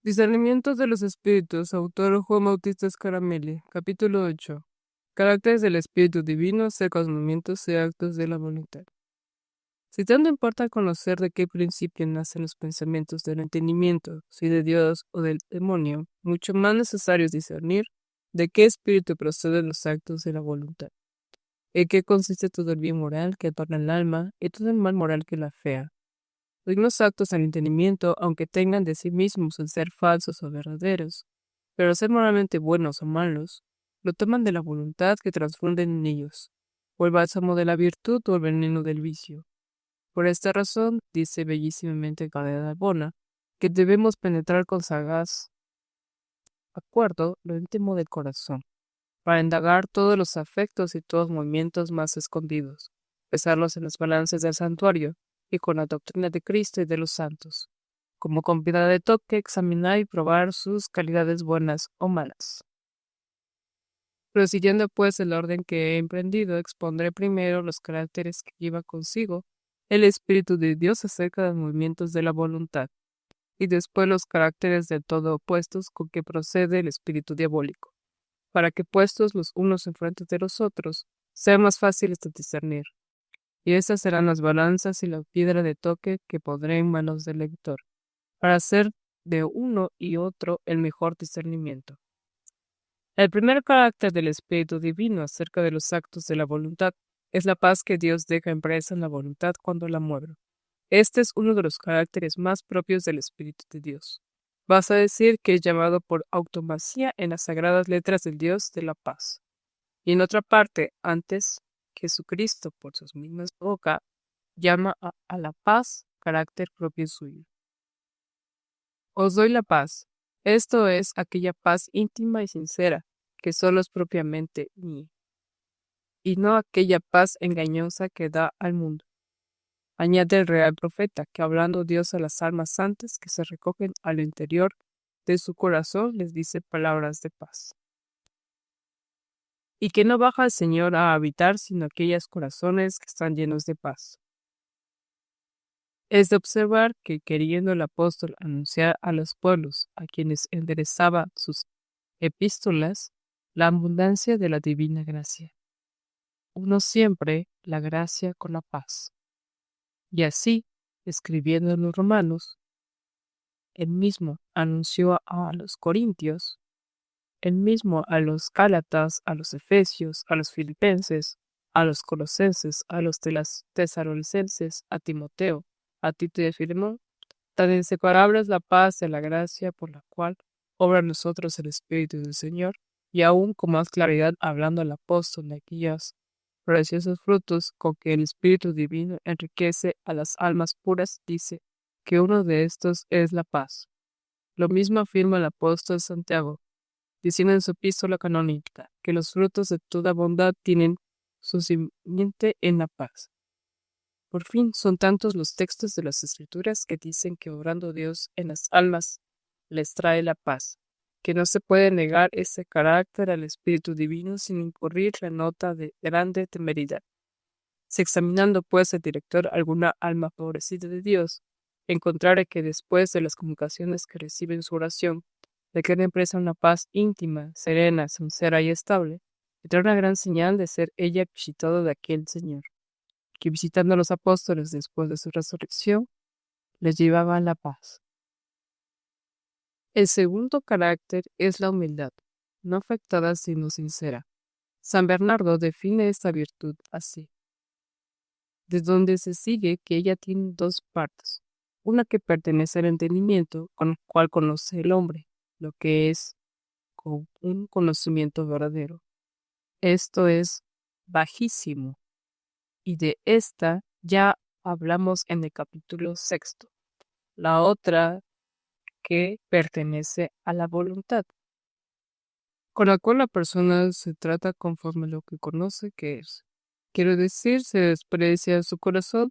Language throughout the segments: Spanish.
Discernimiento de los espíritus, autor Juan Bautista Scaramelli, capítulo 8. Caracteres del espíritu divino acerca de los movimientos y actos de la voluntad. Si tanto importa conocer de qué principio nacen los pensamientos del entendimiento, si de Dios o del demonio, mucho más necesario es discernir de qué espíritu proceden los actos de la voluntad, en qué consiste todo el bien moral que adorna el alma y todo el mal moral que la afea. Los actos del entendimiento, aunque tengan de sí mismos el ser falsos o verdaderos, pero ser moralmente buenos o malos, lo toman de la voluntad que transfunden en ellos, o el bálsamo de la virtud o el veneno del vicio. Por esta razón, dice bellísimamente Gadea de Arbona, que debemos penetrar con sagaz acuerdo lo íntimo del corazón, para indagar todos los afectos y todos los movimientos más escondidos, pesarlos en los balances del santuario, y con la doctrina de Cristo y de los santos, como con piedad de toque examinar y probar sus calidades buenas o malas. Prosiguiendo pues el orden que he emprendido, expondré primero los caracteres que lleva consigo el Espíritu de Dios acerca de los movimientos de la voluntad, y después los caracteres del todo opuestos con que procede el espíritu diabólico, para que puestos los unos enfrente de los otros, sean más fáciles de discernir. Y estas serán las balanzas y la piedra de toque que pondré en manos del lector, para hacer de uno y otro el mejor discernimiento. El primer carácter del Espíritu Divino acerca de los actos de la voluntad es la paz que Dios deja impresa en la voluntad cuando la mueve. Este es uno de los caracteres más propios del Espíritu de Dios. Vas a decir que es llamado por automasía en las sagradas letras del Dios de la paz. Y en otra parte, antes, Jesucristo, por sus mismas bocas, llama a la paz carácter propio suyo. Os doy la paz. Esto es aquella paz íntima y sincera, que solo es propiamente mía, y no aquella paz engañosa que da al mundo. Añade el real profeta, que hablando Dios a las almas santas que se recogen al interior de su corazón, les dice palabras de paz. Y que no baja el Señor a habitar sino aquellos corazones que están llenos de paz. Es de observar que, queriendo el apóstol anunciar a los pueblos a quienes enderezaba sus epístolas la abundancia de la divina gracia, uno siempre la gracia con la paz. Y así, escribiendo en los Romanos, él mismo anunció a los Corintios, él mismo a los Gálatas, a los Efesios, a los Filipenses, a los Colosenses, a los Tesalonicenses, a Timoteo, a Tito y a Filemón, tan inseparable es la paz de la gracia por la cual obra en nosotros el Espíritu del Señor, y aún con más claridad hablando al apóstol de aquellos preciosos frutos con que el Espíritu Divino enriquece a las almas puras, dice que uno de estos es la paz. Lo mismo afirma el apóstol Santiago, diciendo en su epístola canónica que los frutos de toda bondad tienen su simiente en la paz. Por fin, son tantos los textos de las Escrituras que dicen que obrando Dios en las almas les trae la paz, que no se puede negar ese carácter al Espíritu Divino sin incurrir la nota de grande temeridad. Si examinando pues el director alguna alma favorecida de Dios, encontrare que después de las comunicaciones que recibe en su oración, le queda impresa una paz íntima, serena, sincera y estable, le trae una gran señal de ser ella visitada de aquel Señor, que visitando a los apóstoles después de su resurrección, les llevaba la paz. El segundo carácter es la humildad, no afectada sino sincera. San Bernardo define esta virtud así, de donde se sigue que ella tiene dos partes, una que pertenece al entendimiento, con el cual conoce el hombre, lo que es con un conocimiento verdadero. Esto es bajísimo, y de esta ya hablamos en el capítulo 6. La otra que pertenece a la voluntad, con la cual la persona se trata conforme a lo que conoce que es. Quiero decir, se desprecia su corazón,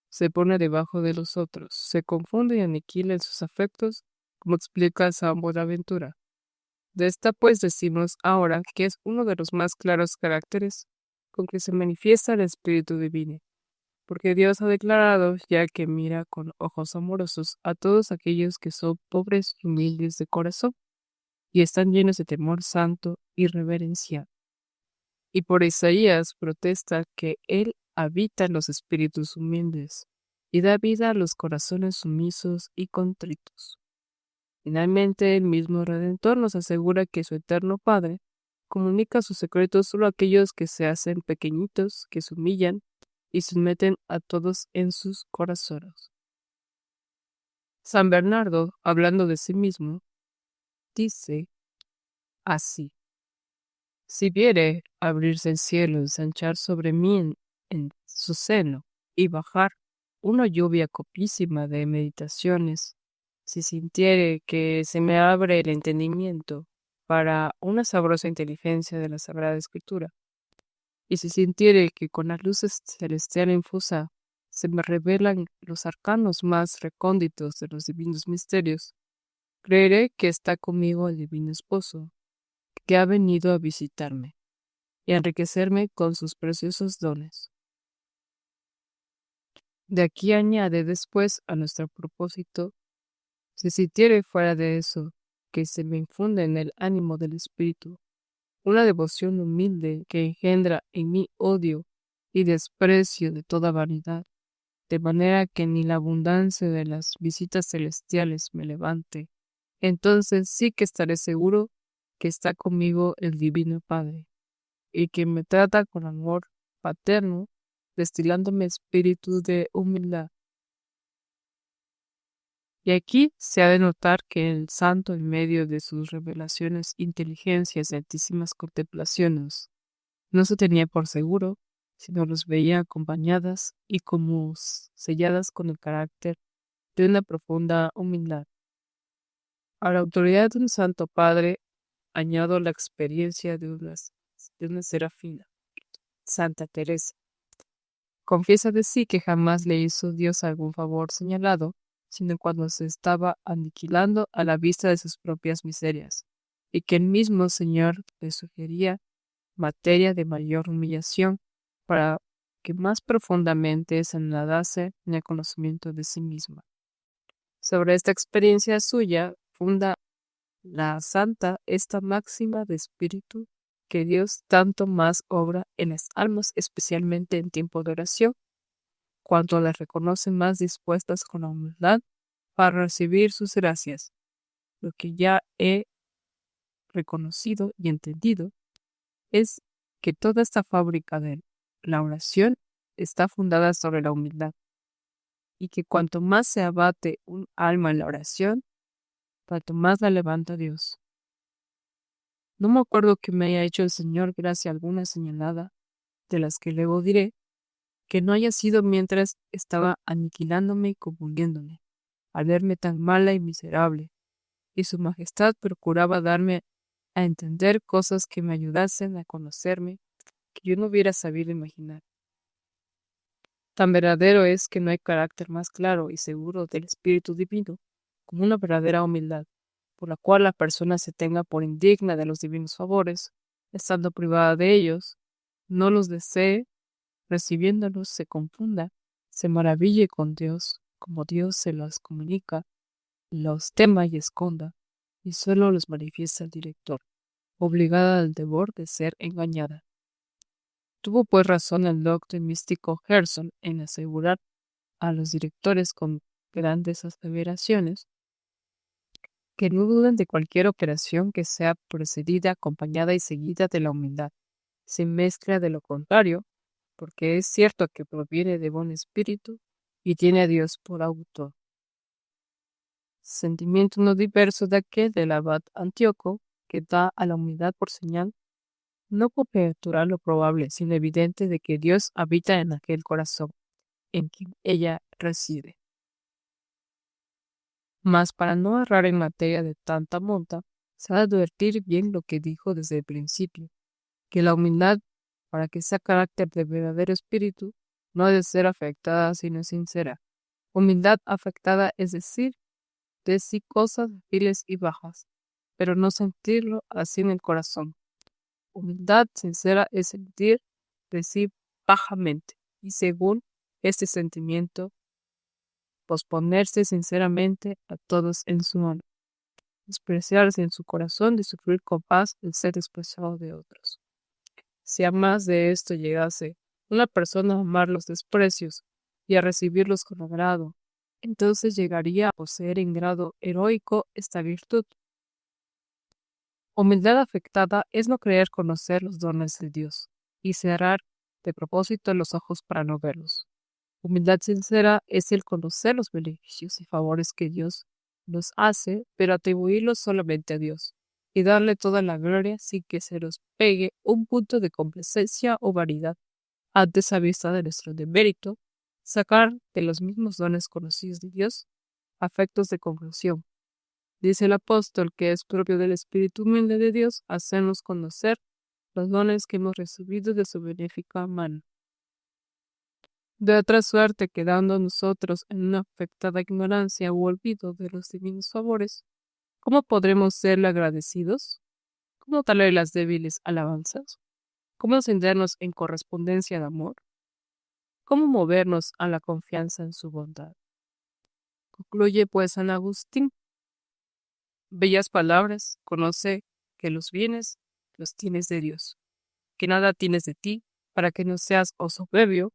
se pone debajo de los otros, se confunde y aniquila en sus afectos, como explica San Buenaventura. De esta pues decimos ahora que es uno de los más claros caracteres con que se manifiesta el Espíritu Divino, porque Dios ha declarado ya que mira con ojos amorosos a todos aquellos que son pobres y humildes de corazón, y están llenos de temor santo y reverencia. Y por Isaías protesta que Él habita en los espíritus humildes y da vida a los corazones sumisos y contritos. Finalmente, el mismo Redentor nos asegura que su eterno Padre comunica sus secretos solo a aquellos que se hacen pequeñitos, que se humillan y someten a todos en sus corazones. San Bernardo, hablando de sí mismo, dice así: si viere abrirse el cielo, ensanchar sobre mí en su seno y bajar una lluvia copísima de meditaciones, si sintiere que se me abre el entendimiento para una sabrosa inteligencia de la Sagrada Escritura, y si sintiere que con la luz celestial infusa se me revelan los arcanos más recónditos de los divinos misterios, creeré que está conmigo el divino esposo, que ha venido a visitarme y a enriquecerme con sus preciosos dones. De aquí añade después a nuestro propósito: si sintiere fuera de eso que se me infunde en el ánimo del Espíritu una devoción humilde que engendra en mí odio y desprecio de toda vanidad, de manera que ni la abundancia de las visitas celestiales me levante, entonces sí que estaré seguro que está conmigo el Divino Padre, y que me trata con amor paterno, destilándome espíritu de humildad. Y aquí se ha de notar que el santo, en medio de sus revelaciones, inteligencias y altísimas contemplaciones, no se tenía por seguro, sino los veía acompañadas y como selladas con el carácter de una profunda humildad. A la autoridad de un santo padre añado la experiencia de una serafina, Santa Teresa. Confiesa de sí que jamás le hizo Dios algún favor señalado, sino cuando se estaba aniquilando a la vista de sus propias miserias, y que el mismo Señor le sugería materia de mayor humillación para que más profundamente se nadase en el conocimiento de sí misma. Sobre esta experiencia suya funda la santa esta máxima de espíritu, que Dios tanto más obra en las almas, especialmente en tiempo de oración, cuanto las reconoce más dispuestas con la humildad para recibir sus gracias. Lo que ya he reconocido y entendido es que toda esta fábrica de la oración está fundada sobre la humildad, y que cuanto más se abate un alma en la oración, tanto más la levanta Dios. No me acuerdo que me haya hecho el Señor gracia alguna señalada, de las que luego diré, que no haya sido mientras estaba aniquilándome y confundiéndome, al verme tan mala y miserable, y su majestad procuraba darme a entender cosas que me ayudasen a conocerme, que yo no hubiera sabido imaginar. Tan verdadero es que no hay carácter más claro y seguro del Espíritu Divino como una verdadera humildad, por la cual la persona se tenga por indigna de los divinos favores, estando privada de ellos, no los desee, recibiéndolos se confunda, se maraville con Dios, como Dios se los comunica, los tema y esconda, y solo los manifiesta el director, obligada al deber de ser engañada. Tuvo pues razón el doctor místico Gerson en asegurar a los directores con grandes aseveraciones que no duden de cualquier operación que sea precedida, acompañada y seguida de la humildad, sin mezcla de lo contrario, porque es cierto que proviene de buen espíritu y tiene a Dios por autor. Sentimiento no diverso de aquel del abad Antíoco, que da a la humildad por señal, no conjeturar lo probable, sino evidente de que Dios habita en aquel corazón, en quien ella reside. Mas para no errar en materia de tanta monta, se ha de advertir bien lo que dijo desde el principio, que la humildad, para que sea carácter de verdadero espíritu, no ha de ser afectada sino sincera. Humildad afectada es decir, de sí cosas viles y bajas, pero no sentirlo así en el corazón. Humildad sincera es sentir de sí bajamente y según este sentimiento, posponerse sinceramente a todos en su honor, despreciarse en su corazón y sufrir con paz el ser despreciado de otros. Si a más de esto llegase una persona a amar los desprecios y a recibirlos con agrado, entonces llegaría a poseer en grado heroico esta virtud. Humildad afectada es no creer conocer los dones de Dios y cerrar de propósito los ojos para no verlos. Humildad sincera es el conocer los beneficios y favores que Dios nos hace, pero atribuirlos solamente a Dios y darle toda la gloria sin que se nos pegue un punto de complacencia o vanidad antes a vista de nuestro demérito, sacar de los mismos dones conocidos de Dios afectos de conclusión. Dice el apóstol que es propio del Espíritu humilde de Dios hacernos conocer los dones que hemos recibido de su benéfica mano. De otra suerte, quedando nosotros en una afectada ignorancia u olvido de los divinos favores, ¿cómo podremos serle agradecidos? ¿Cómo darle las débiles alabanzas? ¿Cómo ascendernos en correspondencia de amor? ¿Cómo movernos a la confianza en su bondad? Concluye pues San Agustín. Bellas palabras, conoce que los bienes los tienes de Dios, que nada tienes de ti, para que no seas o soberbio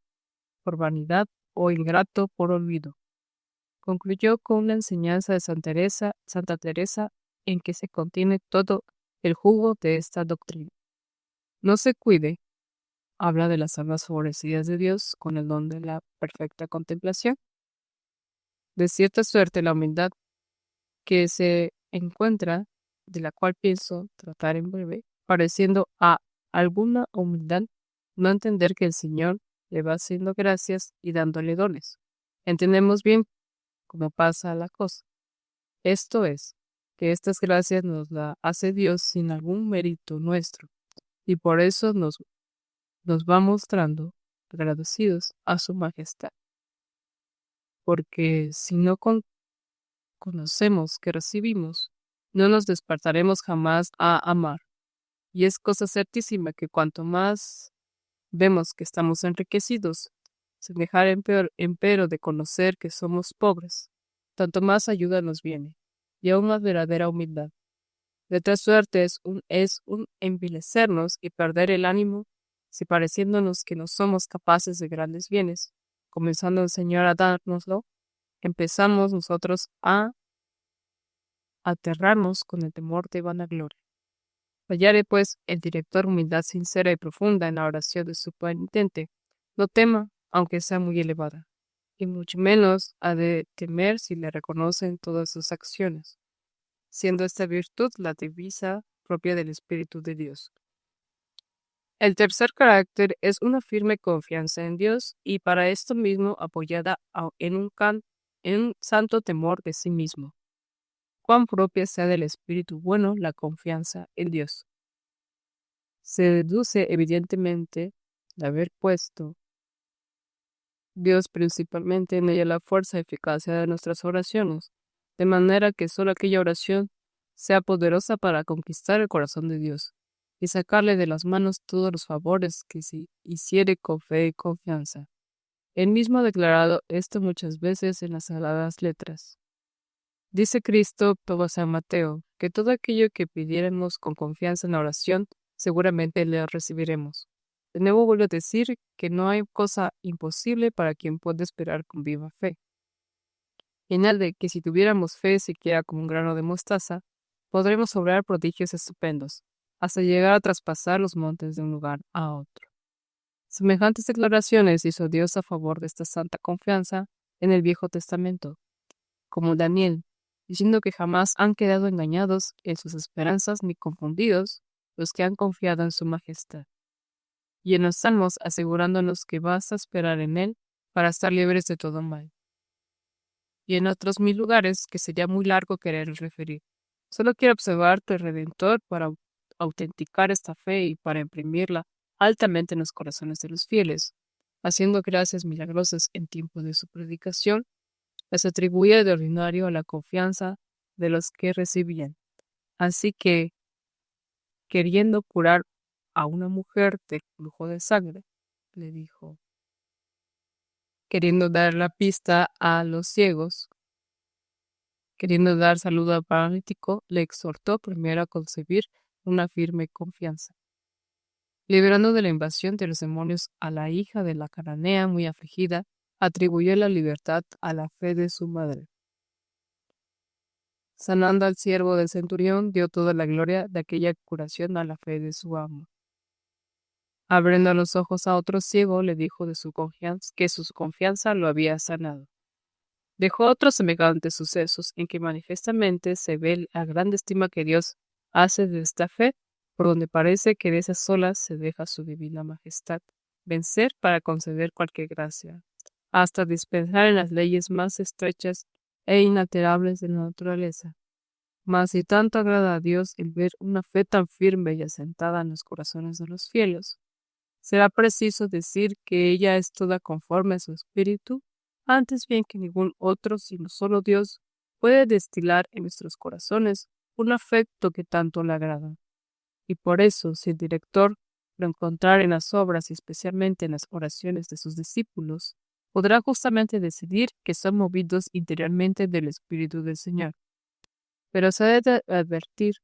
por vanidad o ingrato por olvido. Concluyó con una enseñanza de Santa Teresa, en que se contiene todo el jugo de esta doctrina. No se cuide, habla de las almas favorecidas de Dios con el don de la perfecta contemplación. De cierta suerte, la humildad que se encuentra, de la cual pienso tratar en breve, pareciendo a alguna humildad no entender que el Señor le va haciendo gracias y dándole dones. Entendemos bien cómo pasa la cosa. Esto es, que estas gracias nos las hace Dios sin algún mérito nuestro, y por eso nos va mostrando agradecidos a su majestad. Porque si no conocemos que recibimos, no nos despertaremos jamás a amar. Y es cosa certísima que cuanto más vemos que estamos enriquecidos, sin dejar empero de conocer que somos pobres, tanto más ayuda nos viene, y aún más verdadera humildad. De otra suerte es un envilecernos y perder el ánimo, si pareciéndonos que no somos capaces de grandes bienes, comenzando el Señor a dárnoslo, empezamos nosotros a aterrarnos con el temor de vanagloria. Hallare, pues, el director humildad sincera y profunda en la oración de su penitente. No tema, aunque sea muy elevada, y mucho menos ha de temer si le reconocen todas sus acciones, siendo esta virtud la divisa propia del Espíritu de Dios. El tercer carácter es una firme confianza en Dios y para esto mismo apoyada en un santo temor de sí mismo. Cuán propia sea del Espíritu bueno la confianza en Dios. Se deduce evidentemente de haber puesto Dios principalmente en ella la fuerza y eficacia de nuestras oraciones, de manera que solo aquella oración sea poderosa para conquistar el corazón de Dios y sacarle de las manos todos los favores que se hiciere con fe y confianza. Él mismo ha declarado esto muchas veces en las Sagradas Letras. Dice Cristo por San Mateo que todo aquello que pidiéramos con confianza en la oración, seguramente le recibiremos. De nuevo vuelvo a decir que no hay cosa imposible para quien puede esperar con viva fe. Y añade que si tuviéramos fe siquiera como un grano de mostaza, podremos obrar prodigios estupendos, hasta llegar a traspasar los montes de un lugar a otro. Semejantes declaraciones hizo Dios a favor de esta santa confianza en el Viejo Testamento, como Daniel, diciendo que jamás han quedado engañados en sus esperanzas ni confundidos los que han confiado en su majestad. Y en los Salmos asegurándonos que basta esperar en él para estar libres de todo mal. Y en otros 1000 lugares que sería muy largo querer referir. Solo quiero observar que el Redentor para autenticar esta fe y para imprimirla altamente en los corazones de los fieles, haciendo gracias milagrosas en tiempo de su predicación, las atribuye de ordinario a la confianza de los que recibían. Así que, queriendo curar a una mujer del flujo de sangre, le dijo: queriendo dar la pista a los ciegos, queriendo dar salud al paralítico, le exhortó primero a concebir una firme confianza. Liberando de la invasión de los demonios a la hija de la cananea muy afligida, atribuyó la libertad a la fe de su madre. Sanando al siervo del centurión, dio toda la gloria de aquella curación a la fe de su amo. Abriendo los ojos a otro ciego, le dijo de su confianza que su confianza lo había sanado. Dejó otros semejantes sucesos en que manifiestamente se ve la gran estima que Dios hace de esta fe, por donde parece que de esas solas se deja su divina majestad vencer para conceder cualquier gracia, hasta dispensar en las leyes más estrechas e inalterables de la naturaleza. Mas si tanto agrada a Dios el ver una fe tan firme y asentada en los corazones de los fieles, será preciso decir que ella es toda conforme a su espíritu, antes bien que ningún otro, sino solo Dios, puede destilar en nuestros corazones un afecto que tanto le agrada. Y por eso, si el director lo encontrar en las obras y especialmente en las oraciones de sus discípulos, podrá justamente decidir que son movidos interiormente del Espíritu del Señor. Pero se ha de advertir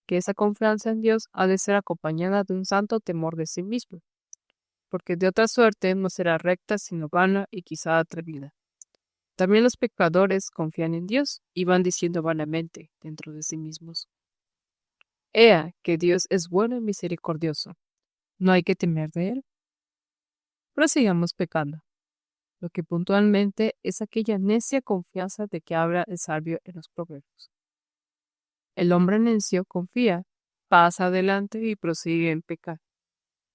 que esa confianza en Dios ha de ser acompañada de un santo temor de sí mismo, porque de otra suerte no será recta sino vana y quizá atrevida. También los pecadores confían en Dios y van diciendo vanamente dentro de sí mismos: Ea, que Dios es bueno y misericordioso, ¿no hay que temer de Él? Prosigamos pecando, lo que puntualmente es aquella necia confianza de que habla el sabio en los proverbios. El hombre necio confía, pasa adelante y prosigue en pecar.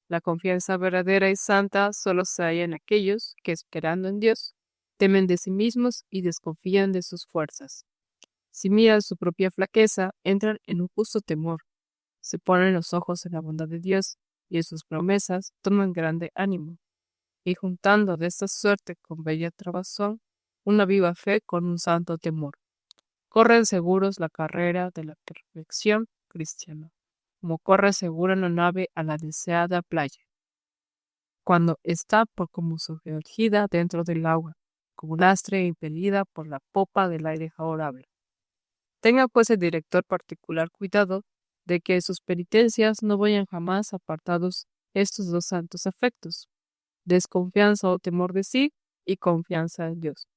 La confianza verdadera y santa solo se halla en aquellos que, esperando en Dios, temen de sí mismos y desconfían de sus fuerzas. Si miran su propia flaqueza, entran en un justo temor, se ponen los ojos en la bondad de Dios y en sus promesas toman grande ánimo, y juntando de esta suerte con bella trabazón una viva fe con un santo temor, corren seguros la carrera de la perfección cristiana, como corre segura una nave a la deseada playa, cuando está por como sumergida dentro del agua, como lastre impelida por la popa del aire favorable. Tenga pues el director particular cuidado de que sus penitencias no vayan jamás apartados estos dos santos afectos, desconfianza o temor de sí y confianza en Dios,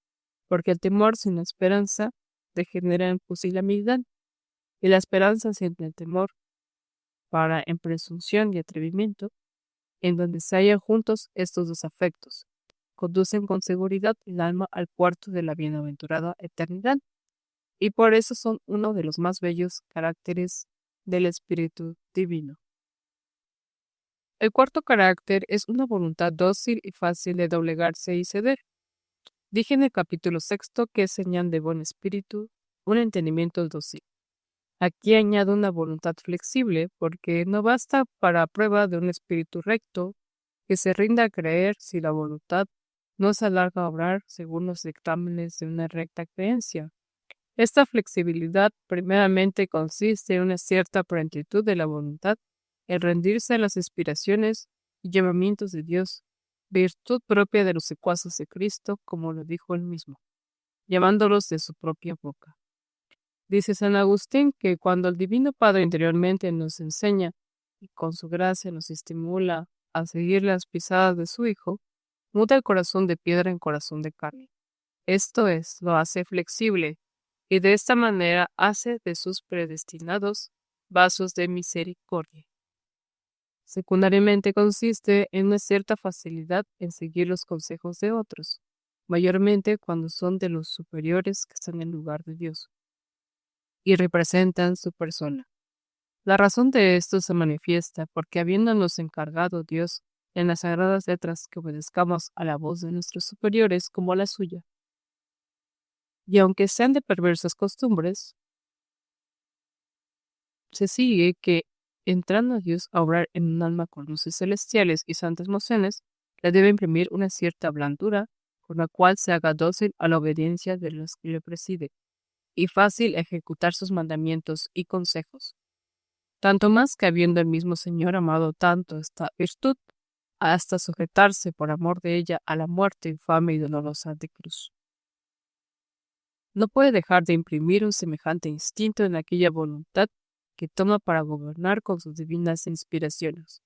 porque el temor sin la esperanza degenera en pusilanimidad, y la esperanza sin el temor para en presunción y atrevimiento, en donde se hallan juntos estos dos afectos, conducen con seguridad el alma al puerto de la bienaventurada eternidad, y por eso son uno de los más bellos caracteres del Espíritu Divino. El cuarto carácter es una voluntad dócil y fácil de doblegarse y ceder. Dije en el capítulo 6 que es señal de buen espíritu, un entendimiento dócil. Aquí añado una voluntad flexible, porque no basta para prueba de un espíritu recto que se rinda a creer si la voluntad no se alarga a obrar según los dictámenes de una recta creencia. Esta flexibilidad primeramente consiste en una cierta prontitud de la voluntad en rendirse a las inspiraciones y llamamientos de Dios, virtud propia de los secuaces de Cristo, como lo dijo él mismo, llamándolos de su propia boca. Dice San Agustín que cuando el Divino Padre interiormente nos enseña y con su gracia nos estimula a seguir las pisadas de su Hijo, muda el corazón de piedra en corazón de carne. Esto es, lo hace flexible, y de esta manera hace de sus predestinados vasos de misericordia. Secundariamente consiste en una cierta facilidad en seguir los consejos de otros, mayormente cuando son de los superiores que están en lugar de Dios y representan su persona. La razón de esto se manifiesta porque habiéndonos encargado Dios en las sagradas letras que obedezcamos a la voz de nuestros superiores como a la suya, y aunque sean de perversas costumbres, se sigue que, entrando a Dios a obrar en un alma con luces celestiales y santas emociones, le debe imprimir una cierta blandura, con la cual se haga dócil a la obediencia de los que le preside, y fácil ejecutar sus mandamientos y consejos. Tanto más que habiendo el mismo Señor amado tanto esta virtud, hasta sujetarse por amor de ella a la muerte infame y dolorosa de cruz. No puede dejar de imprimir un semejante instinto en aquella voluntad que toma para gobernar con sus divinas inspiraciones.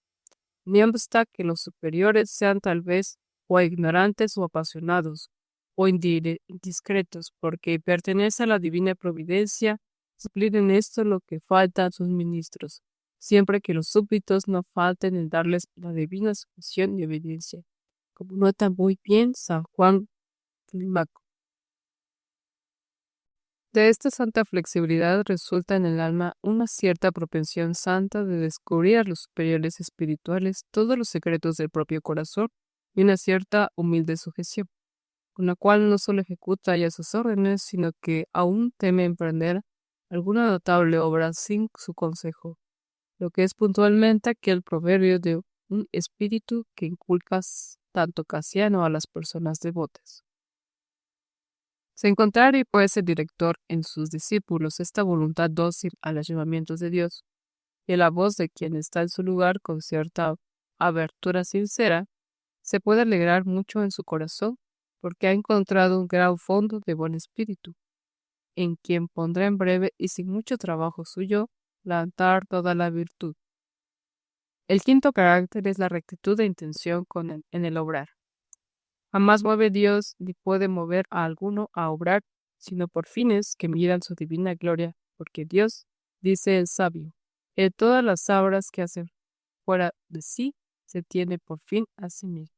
Ni obsta que los superiores sean tal vez o ignorantes o apasionados o indiscretos, porque pertenece a la divina providencia suplir en esto lo que falta a sus ministros, siempre que los súbditos no falten en darles la divina sumisión y obediencia, como nota muy bien San Juan Climaco. De esta santa flexibilidad resulta en el alma una cierta propensión santa de descubrir a los superiores espirituales todos los secretos del propio corazón y una cierta humilde sujeción, con la cual no solo ejecuta ya sus órdenes, sino que aún teme emprender alguna notable obra sin su consejo, lo que es puntualmente aquel proverbio de un espíritu que inculca tanto Casiano a las personas devotas. Si encontrare pues el director en sus discípulos esta voluntad dócil a los llamamientos de Dios, y la voz de quien está en su lugar con cierta abertura sincera, se puede alegrar mucho en su corazón, porque ha encontrado un gran fondo de buen espíritu, en quien pondrá en breve y sin mucho trabajo suyo plantar toda la virtud. El quinto carácter es la rectitud de intención en el obrar. Jamás mueve Dios ni puede mover a alguno a obrar, sino por fines que miran su divina gloria, porque Dios, dice el sabio, en todas las obras que hacen fuera de sí, se tiene por fin a sí mismo.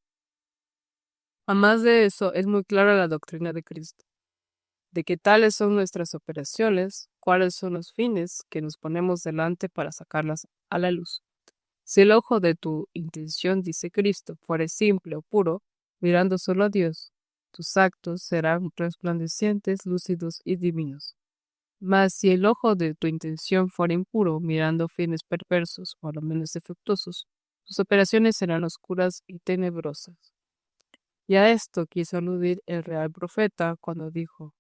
Además de eso, es muy clara la doctrina de Cristo, de que tales son nuestras operaciones, cuáles son los fines que nos ponemos delante para sacarlas a la luz. Si el ojo de tu intención, dice Cristo, fuere simple o puro, mirando solo a Dios, tus actos serán resplandecientes, lúcidos y divinos. Mas si el ojo de tu intención fuera impuro, mirando fines perversos o a lo menos defectuosos, tus operaciones serán oscuras y tenebrosas. Y a esto quiso aludir el real profeta cuando dijo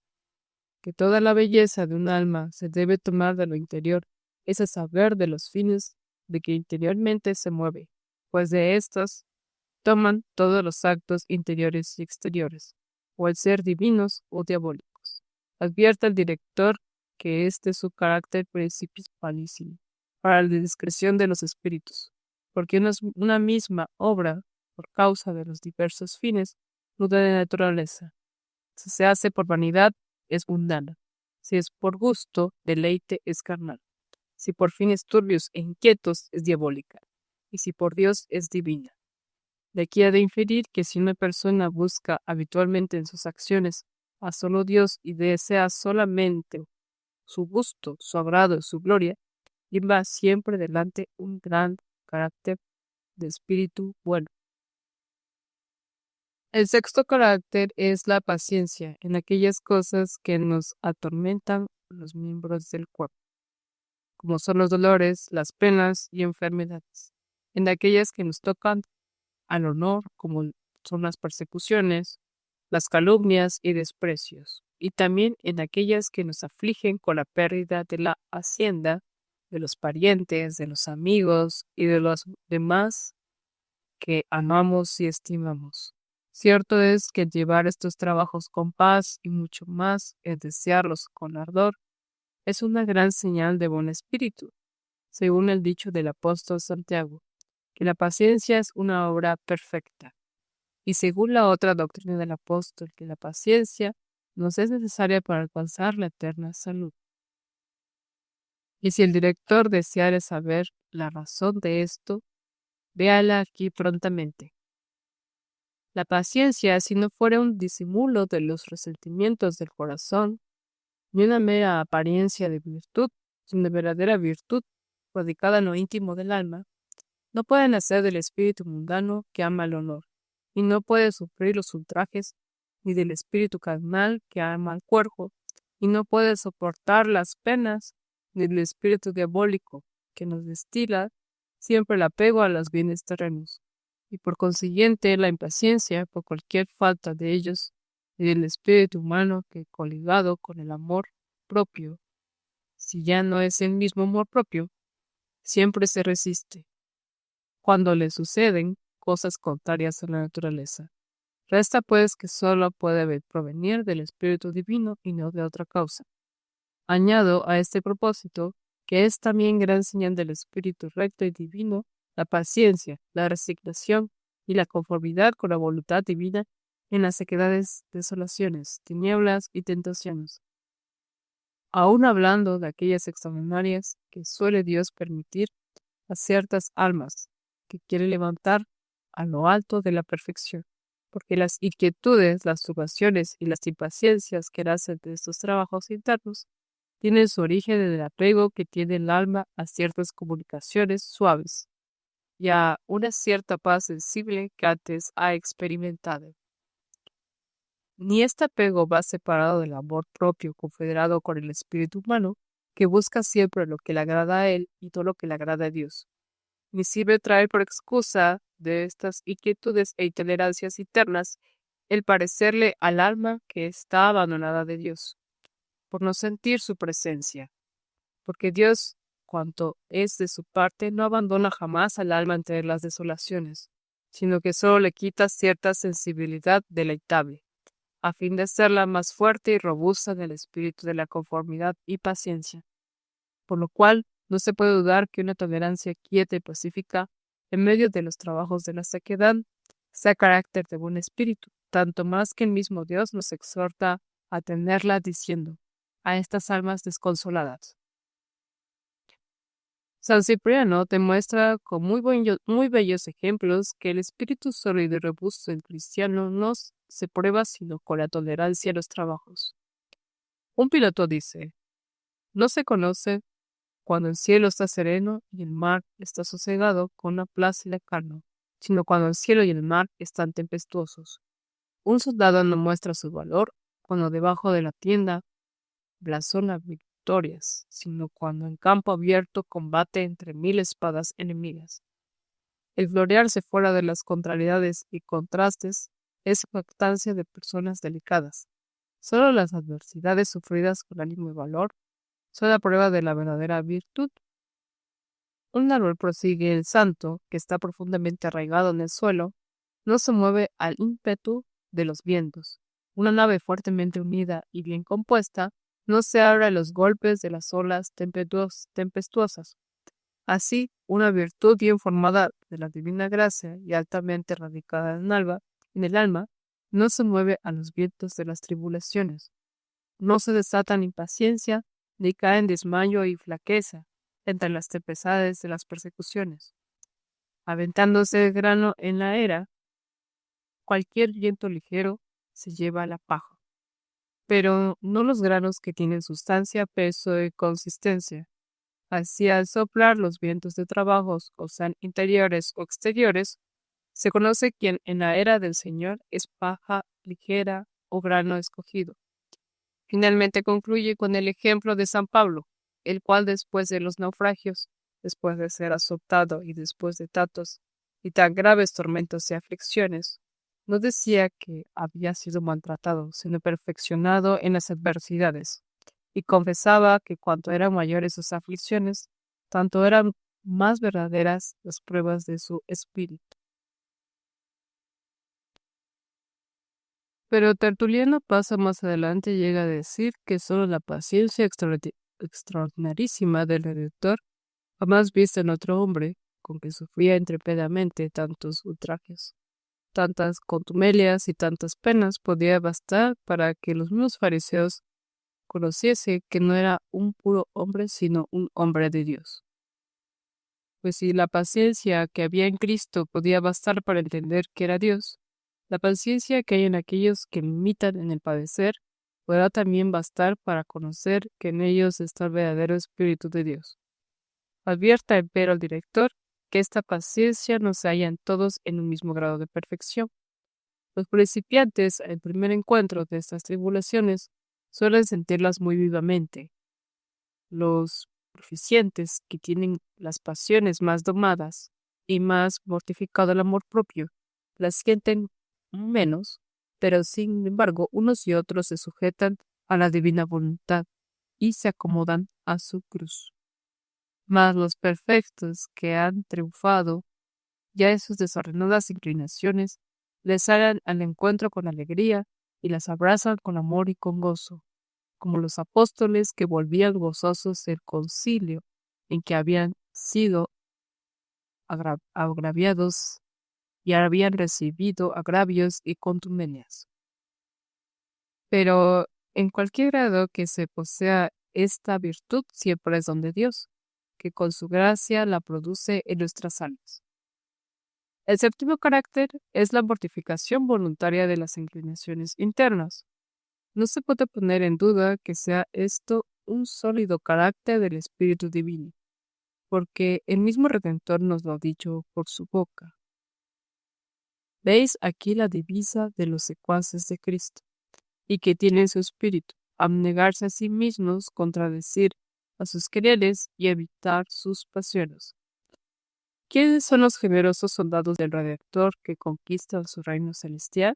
que toda la belleza de un alma se debe tomar de lo interior, es a saber de los fines de que interiormente se mueve, pues de éstas toman todos los actos interiores y exteriores, o el ser divinos o diabólicos. Advierte al director que este es su carácter principalísimo para la discreción de los espíritus, porque una misma obra, por causa de los diversos fines, muda de naturaleza. Si se hace por vanidad, es mundana. Si es por gusto, deleite, es carnal. Si por fines turbios e inquietos, es diabólica. Y si por Dios, es divina. De aquí ha de inferir que si una persona busca habitualmente en sus acciones a solo Dios y desea solamente su gusto, su agrado y su gloria, lleva siempre delante un gran carácter de espíritu bueno. El sexto carácter es la paciencia en aquellas cosas que nos atormentan los miembros del cuerpo, como son los dolores, las penas y enfermedades, en aquellas que nos tocan al honor, como son las persecuciones, las calumnias y desprecios, y también en aquellas que nos afligen con la pérdida de la hacienda, de los parientes, de los amigos y de los demás que amamos y estimamos. Cierto es que llevar estos trabajos con paz y mucho más, es desearlos con ardor, es una gran señal de buen espíritu, según el dicho del apóstol Santiago, que la paciencia es una obra perfecta, y según la otra doctrina del apóstol, que la paciencia nos es necesaria para alcanzar la eterna salud. Y si el director deseara saber la razón de esto, véala aquí prontamente. La paciencia, si no fuera un disimulo de los resentimientos del corazón, ni una mera apariencia de virtud, sino de verdadera virtud, radicada en lo íntimo del alma, no puede nacer del espíritu mundano que ama el honor, y no puede sufrir los ultrajes, ni del espíritu carnal que ama al cuerpo, y no puede soportar las penas, ni del espíritu diabólico que nos destila siempre el apego a los bienes terrenos, y por consiguiente la impaciencia por cualquier falta de ellos, y del espíritu humano que, coligado con el amor propio, si ya no es el mismo amor propio, siempre se resiste. Cuando le suceden cosas contrarias a la naturaleza. Resta pues que solo puede provenir del Espíritu Divino y no de otra causa. Añado a este propósito que es también gran señal del Espíritu recto y divino la paciencia, la resignación y la conformidad con la voluntad divina en las sequedades, desolaciones, tinieblas y tentaciones. Aún hablando de aquellas extraordinarias que suele Dios permitir a ciertas almas que quiere levantar a lo alto de la perfección, porque las inquietudes, las turbaciones y las impaciencias que nacen de estos trabajos internos tienen su origen en el apego que tiene el alma a ciertas comunicaciones suaves y a una cierta paz sensible que antes ha experimentado. Ni este apego va separado del amor propio confederado con el espíritu humano, que busca siempre lo que le agrada a él y todo lo que le agrada a Dios, ni sirve traer por excusa de estas inquietudes e intolerancias internas el parecerle al alma que está abandonada de Dios, por no sentir su presencia, porque Dios, cuanto es de su parte, no abandona jamás al alma ante las desolaciones, sino que solo le quita cierta sensibilidad deleitable, a fin de hacerla más fuerte y robusta en el espíritu de la conformidad y paciencia, por lo cual no se puede dudar que una tolerancia quieta y pacífica en medio de los trabajos de la sequedad sea carácter de buen espíritu, tanto más que el mismo Dios nos exhorta a tenerla diciendo a estas almas desconsoladas. San Cipriano demuestra con muy bellos ejemplos que el espíritu sólido y robusto del cristiano no se prueba sino con la tolerancia a los trabajos. Un piloto dice: no se conoce cuando el cielo está sereno y el mar está sosegado con una plácida calma, sino cuando el cielo y el mar están tempestuosos. Un soldado no muestra su valor cuando debajo de la tienda blasona victorias, sino cuando en campo abierto combate entre 1000 espadas enemigas. El gloriarse fuera de las contrariedades y contrastes es jactancia de personas delicadas. Solo las adversidades sufridas con ánimo y valor son la prueba de la verdadera virtud. Un árbol, prosigue el santo, que está profundamente arraigado en el suelo, no se mueve al ímpetu de los vientos. Una nave fuertemente unida y bien compuesta no se abre a los golpes de las olas tempestuosas. Así, una virtud bien formada de la divina gracia y altamente radicada en el alma, no se mueve a los vientos de las tribulaciones. No se desata en impaciencia, ni cae en desmayo y flaqueza entre las tempestades de las persecuciones. Aventándose de grano en la era, cualquier viento ligero se lleva la paja, pero no los granos que tienen sustancia, peso y consistencia. Así, al soplar los vientos de trabajos, o sean interiores o exteriores, se conoce quién en la era del Señor es paja ligera o grano escogido. Finalmente concluye con el ejemplo de San Pablo, el cual después de los naufragios, después de ser azotado y después de tantos y tan graves tormentos y aflicciones, no decía que había sido maltratado, sino perfeccionado en las adversidades, y confesaba que cuanto eran mayores sus aflicciones, tanto eran más verdaderas las pruebas de su espíritu. Pero Tertuliano pasa más adelante y llega a decir que solo la paciencia extraordinarísima del Redentor, jamás vista en otro hombre, con que sufría intrépidamente tantos ultrajes, tantas contumelias y tantas penas, podía bastar para que los mismos fariseos conociese que no era un puro hombre, sino un hombre de Dios. Pues si la paciencia que había en Cristo podía bastar para entender que era Dios, la paciencia que hay en aquellos que imitan en el padecer podrá también bastar para conocer que en ellos está el verdadero Espíritu de Dios. Advierta, empero, al director que esta paciencia no se halla en todos en un mismo grado de perfección. Los principiantes, al primer encuentro de estas tribulaciones, suelen sentirlas muy vivamente. Los proficientes, que tienen las pasiones más domadas y más mortificado el amor propio, las sienten menos, pero sin embargo unos y otros se sujetan a la divina voluntad y se acomodan a su cruz. Mas los perfectos que han triunfado ya en sus desordenadas inclinaciones, les salen al encuentro con alegría y las abrazan con amor y con gozo, como los apóstoles que volvían gozosos del concilio en que habían sido agraviados y habían recibido agravios y contumelias. Pero en cualquier grado que se posea esta virtud, siempre es don de Dios, que con su gracia la produce en nuestras almas. El séptimo carácter es la mortificación voluntaria de las inclinaciones internas. No se puede poner en duda que sea esto un sólido carácter del Espíritu Divino, porque el mismo Redentor nos lo ha dicho por su boca. Veis aquí la divisa de los secuaces de Cristo, y que tienen su espíritu, abnegarse a sí mismos, contradecir a sus quereres y evitar sus pasiones. ¿Quiénes son los generosos soldados del Redentor que conquistan su reino celestial?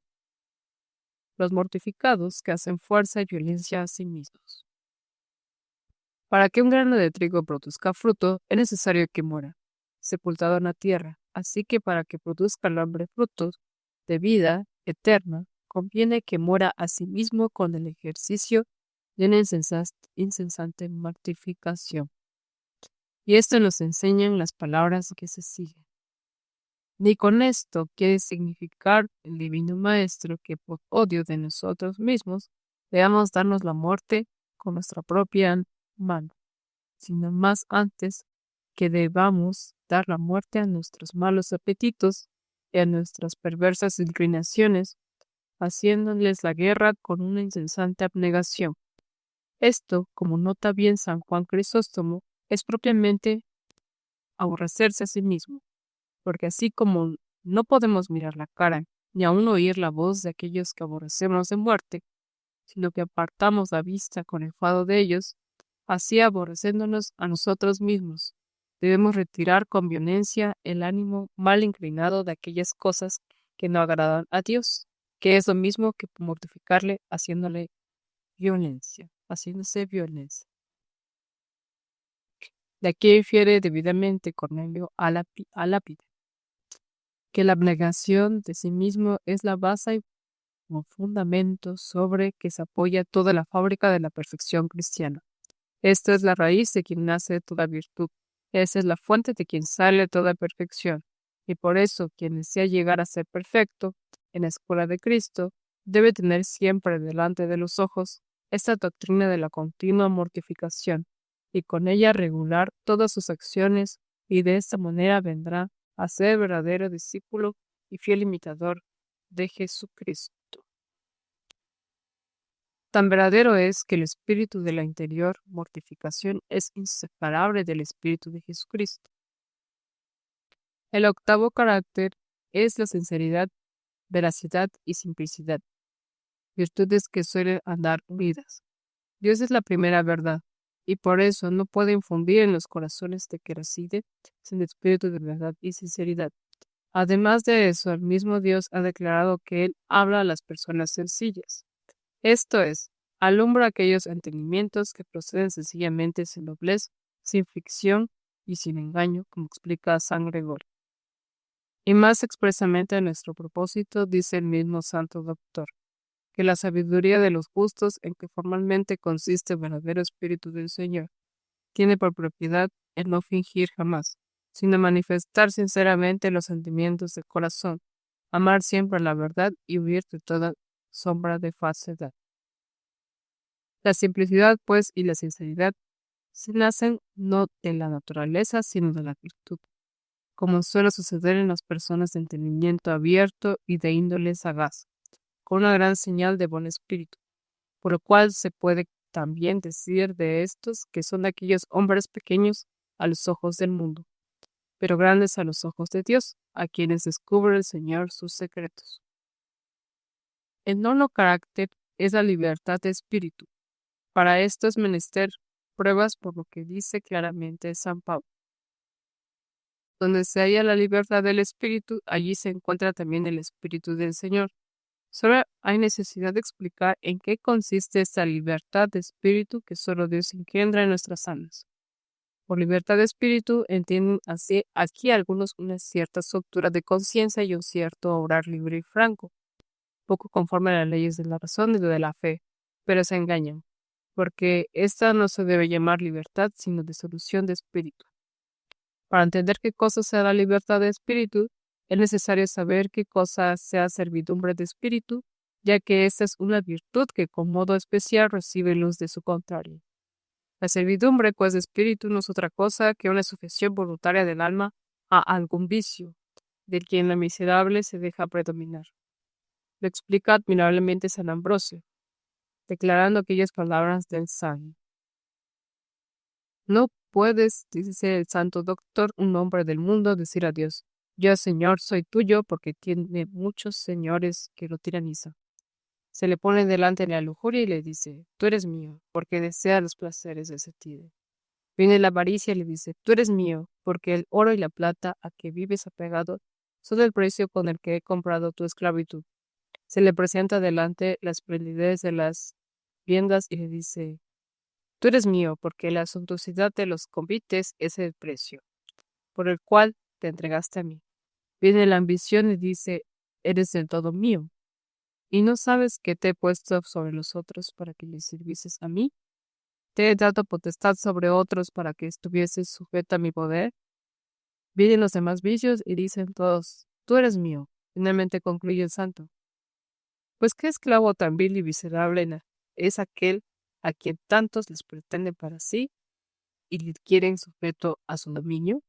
Los mortificados que hacen fuerza y violencia a sí mismos. Para que un grano de trigo produzca fruto, es necesario que muera, sepultado en la tierra. Así que para que produzca el hombre frutos de vida eterna, conviene que muera a sí mismo con el ejercicio de una insensante mortificación. Y esto nos enseñan las palabras que se siguen. Ni con esto quiere significar el Divino Maestro que por odio de nosotros mismos debamos darnos la muerte con nuestra propia mano, sino más antes que debamos dar la muerte a nuestros malos apetitos y a nuestras perversas inclinaciones, haciéndoles la guerra con una incesante abnegación. Esto, como nota bien San Juan Crisóstomo, es propiamente aborrecerse a sí mismo, porque así como no podemos mirar la cara ni aun oír la voz de aquellos que aborrecemos de muerte, sino que apartamos la vista con enfado de ellos, así aborreciéndonos a nosotros mismos, debemos retirar con violencia el ánimo mal inclinado de aquellas cosas que no agradan a Dios, que es lo mismo que mortificarle haciéndose violencia. De aquí infiere debidamente Cornelio a Lápide, que la abnegación de sí mismo es la base y como fundamento sobre que se apoya toda la fábrica de la perfección cristiana. Esta es la raíz de quien nace toda virtud. Esa es la fuente de quien sale toda perfección. Y por eso, quien desea llegar a ser perfecto en la escuela de Cristo, debe tener siempre delante de los ojos esta doctrina de la continua mortificación, y con ella regular todas sus acciones, y de esta manera vendrá a ser verdadero discípulo y fiel imitador de Jesucristo. Tan verdadero es que el espíritu de la interior mortificación es inseparable del espíritu de Jesucristo. El octavo carácter es la sinceridad, veracidad y simplicidad, virtudes que suelen andar unidas. Dios es la primera verdad, y por eso no puede infundir en los corazones de que reside sin espíritu de verdad y sinceridad. Además de eso, el mismo Dios ha declarado que Él habla a las personas sencillas. Esto es, alumbra aquellos entendimientos que proceden sencillamente sin doblez, sin ficción y sin engaño, como explica San Gregorio. Y más expresamente a nuestro propósito, dice el mismo Santo Doctor, que la sabiduría de los justos en que formalmente consiste el verdadero espíritu del Señor, tiene por propiedad el no fingir jamás, sino manifestar sinceramente los sentimientos del corazón, amar siempre la verdad y huir de toda sombra de falsedad. La simplicidad, pues, y la sinceridad se nacen no de la naturaleza, sino de la virtud, como suele suceder en las personas de entendimiento abierto y de índole sagaz, con una gran señal de buen espíritu, por lo cual se puede también decir de estos que son aquellos hombres pequeños a los ojos del mundo, pero grandes a los ojos de Dios, a quienes descubre el Señor sus secretos. El nono carácter es la libertad de espíritu. Para esto es menester pruebas por lo que dice claramente San Pablo. Donde se halla la libertad del espíritu, allí se encuentra también el espíritu del Señor. Solo hay necesidad de explicar en qué consiste esta libertad de espíritu que solo Dios engendra en nuestras almas. Por libertad de espíritu entienden así aquí algunos una cierta estructura de conciencia y un cierto obrar libre y franco, poco conforme a las leyes de la razón y de la fe, pero se engañan, porque esta no se debe llamar libertad, sino disolución de espíritu. Para entender qué cosa sea la libertad de espíritu, es necesario saber qué cosa sea servidumbre de espíritu, ya que esta es una virtud que con modo especial recibe luz de su contrario. La servidumbre, pues, de espíritu no es otra cosa que una sujeción voluntaria del alma a algún vicio, del quien la miserable se deja predominar. Lo explica admirablemente San Ambrosio, declarando aquellas palabras del santo. No puedes, dice el santo doctor, un hombre del mundo, decir a Dios, yo, Señor, soy tuyo, porque tiene muchos señores que lo tiranizan. Se le pone delante la lujuria y le dice, tú eres mío, porque desea los placeres de ese tipo. Viene la avaricia y le dice, tú eres mío, porque el oro y la plata a que vives apegado son el precio con el que he comprado tu esclavitud. Se le presenta delante las prendidez de las viandas y le dice, tú eres mío, porque la suntuosidad de los convites es el precio, por el cual te entregaste a mí. Viene la ambición y dice, eres del todo mío, y no sabes que te he puesto sobre los otros para que les sirvieses a mí. Te he dado potestad sobre otros para que estuvieses sujeta a mi poder. Vienen los demás vicios y dicen todos, tú eres mío. Finalmente concluye el santo. Pues qué esclavo tan vil y miserable es aquel a quien tantos les pretenden para sí y le quieren sujeto a su dominio.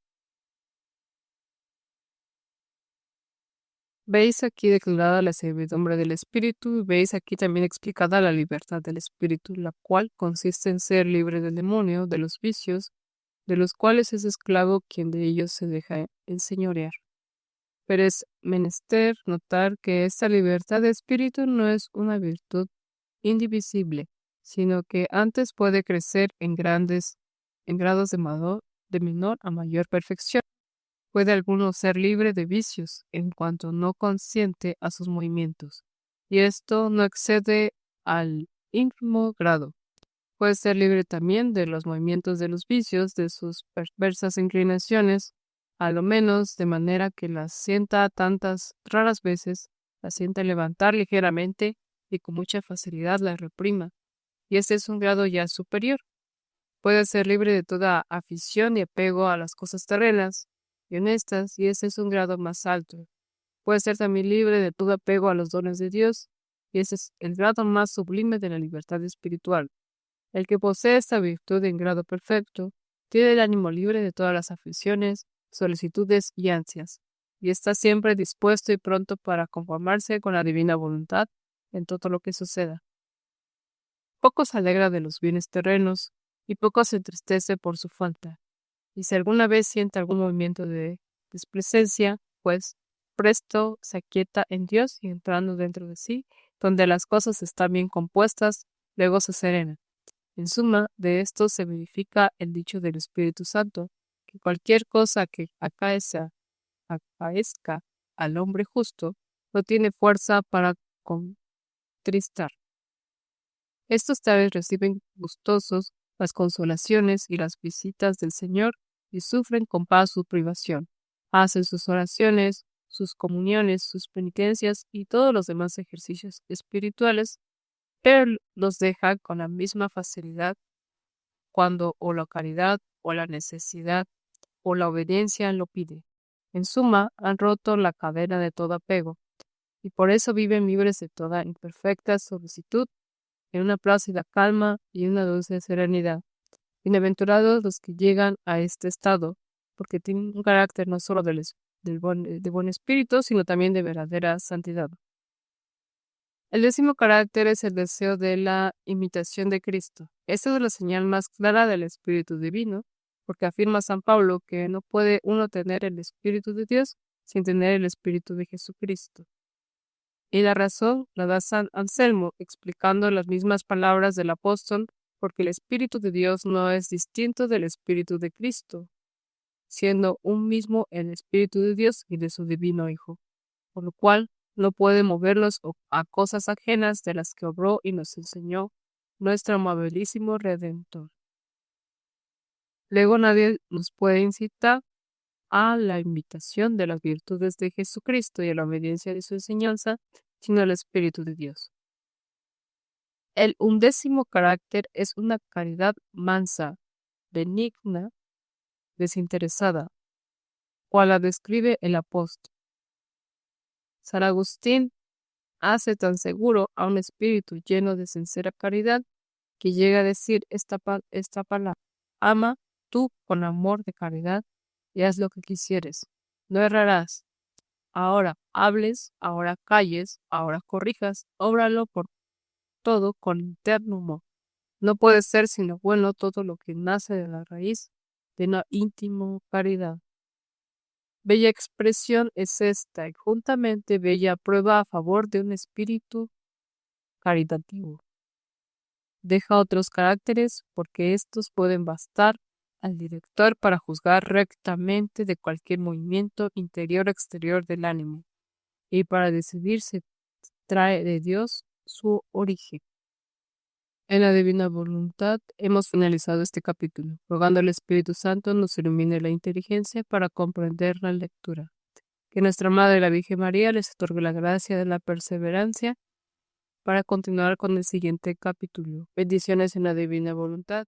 Veis aquí declarada la servidumbre del espíritu y veis aquí también explicada la libertad del espíritu, la cual consiste en ser libre del demonio, de los vicios, de los cuales es esclavo quien de ellos se deja enseñorear. Pero es menester notar que esta libertad de espíritu no es una virtud indivisible, sino que antes puede crecer en grados de menor a mayor perfección. Puede alguno ser libre de vicios en cuanto no consiente a sus movimientos, y esto no excede al ínfimo grado. Puede ser libre también de los movimientos de los vicios, de sus perversas inclinaciones, a lo menos de manera que las sienta tantas raras veces, las sienta levantar ligeramente y con mucha facilidad las reprima, y este es un grado ya superior. Puede ser libre de toda afición y apego a las cosas terrenas y honestas, y ese es un grado más alto. Puede ser también libre de todo apego a los dones de Dios, y ese es el grado más sublime de la libertad espiritual. El que posee esta virtud en grado perfecto tiene el ánimo libre de todas las aficiones, solicitudes y ansias, y está siempre dispuesto y pronto para conformarse con la divina voluntad en todo lo que suceda. Poco se alegra de los bienes terrenos y poco se entristece por su falta, y si alguna vez siente algún movimiento de despresencia, pues presto se aquieta en Dios y entrando dentro de sí, donde las cosas están bien compuestas, luego se serena. En suma, de esto se verifica el dicho del Espíritu Santo, que cualquier cosa que acaezca al hombre justo, no tiene fuerza para contristar. Estos tales reciben gustosos las consolaciones y las visitas del Señor y sufren con paz su privación. Hacen sus oraciones, sus comuniones, sus penitencias y todos los demás ejercicios espirituales, pero los dejan con la misma facilidad cuando o la caridad o la necesidad o la obediencia lo pide. En suma, han roto la cadena de todo apego, y por eso viven libres de toda imperfecta solicitud, en una plácida calma y una dulce serenidad. Bienaventurados los que llegan a este estado, porque tienen un carácter no solo de buen espíritu, sino también de verdadera santidad. El 10º carácter es el deseo de la imitación de Cristo. Esta es la señal más clara del Espíritu Divino, porque afirma San Pablo que no puede uno tener el Espíritu de Dios sin tener el Espíritu de Jesucristo. Y la razón la da San Anselmo, explicando las mismas palabras del apóstol, porque el Espíritu de Dios no es distinto del Espíritu de Cristo, siendo un mismo el Espíritu de Dios y de su Divino Hijo, por lo cual no puede moverlos a cosas ajenas de las que obró y nos enseñó nuestro amabilísimo Redentor. Luego nadie nos puede incitar a la imitación de las virtudes de Jesucristo y a la obediencia de su enseñanza, sino el Espíritu de Dios. El 11º carácter es una caridad mansa, benigna, desinteresada, cual la describe el apóstol. San Agustín hace tan seguro a un espíritu lleno de sincera caridad que llega a decir esta palabra: ama tú con amor de caridad y haz lo que quisieres. No errarás. Ahora hables, ahora calles, ahora corrijas, óbralo por todo con interno humor. No puede ser sino bueno todo lo que nace de la raíz de una íntima caridad. Bella expresión es esta y juntamente bella prueba a favor de un espíritu caritativo. Deja otros caracteres porque estos pueden bastar al director para juzgar rectamente de cualquier movimiento interior o exterior del ánimo y para decidir si trae de Dios su origen. En la divina voluntad hemos finalizado este capítulo, rogando al Espíritu Santo nos ilumine la inteligencia para comprender la lectura. Que nuestra Madre la Virgen María les otorgue la gracia de la perseverancia para continuar con el siguiente capítulo. Bendiciones en la divina voluntad.